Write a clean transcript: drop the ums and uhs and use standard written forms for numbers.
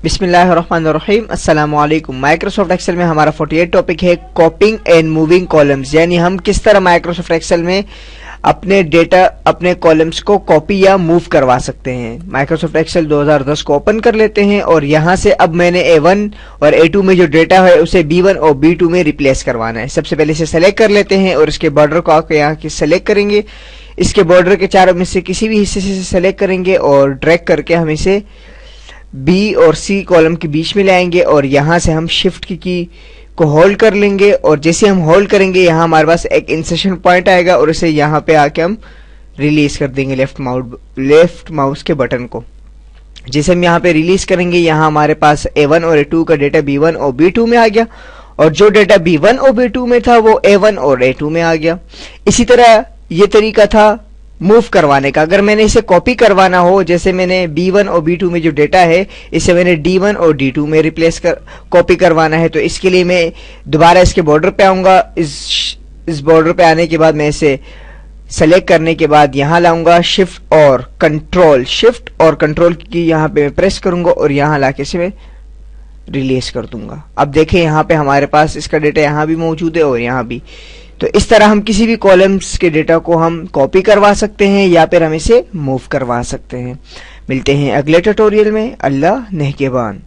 बिस्मिल्लाहिर्रहमानिर्रहीम। अस्सलाम वालेकुम। माइक्रोसॉफ्ट एक्सेल में हमारा 48 टॉपिक है कॉपिंग एंड मूविंग कॉलम्स, यानी हम किस तरह माइक्रोसॉफ्ट एक्सेल में अपने डेटा, अपने कॉलम्स को कॉपी या मूव करवा सकते हैं। माइक्रोसॉफ्ट एक्सेल 2010 को ओपन कर लेते हैं और यहां से अब मैंने A1 और A2 में जो डेटा है उसे B1 और B2 में रिप्लेस करवाना है। सबसे पहले इसे सेलेक्ट कर लेते हैं और इसके बॉर्डर को आकर यहाँ के सेलेक्ट करेंगे। इसके बॉर्डर के चारों में से किसी भी हिस्से से सेलेक्ट करेंगे और ड्रैग करके हम इसे B और C कॉलम के बीच में लाएंगे और यहाँ से हम शिफ्ट की को होल्ड कर लेंगे और जैसे हम होल्ड करेंगे यहाँ हमारे पास एक इंसर्शन पॉइंट आएगा और इसे यहाँ पे आके हम रिलीज कर देंगे लेफ्ट माउस के बटन को। जैसे हम यहाँ पे रिलीज करेंगे यहाँ हमारे पास A1 और A2 का डेटा B1 और B2 में आ गया और जो डेटा B1 और B2 में था वो A1 और A2 में आ गया। इसी तरह ये तरीका था मूव करवाने का। अगर मैंने इसे कॉपी करवाना हो, जैसे मैंने B1 और B2 में जो डेटा है इसे मैंने D1 और D2 में रिप्लेस कॉपी करवाना है, तो इसके लिए मैं दोबारा इसके बॉर्डर पे आऊंगा। इस बॉर्डर पे आने के बाद मैं इसे सेलेक्ट करने के बाद यहाँ लाऊंगा शिफ्ट और कंट्रोल की यहाँ पे मैं प्रेस करूंगा और यहाँ लाके इसे मैं रिलीज कर दूंगा। अब देखें यहाँ पे हमारे पास इसका डेटा यहाँ भी मौजूद है और यहाँ भी। तो इस तरह हम किसी भी कॉलम्स के डेटा को हम कॉपी करवा सकते हैं या फिर हम इसे मूव करवा सकते हैं। मिलते हैं अगले ट्यूटोरियल में। अल्लाह नेहकेबान।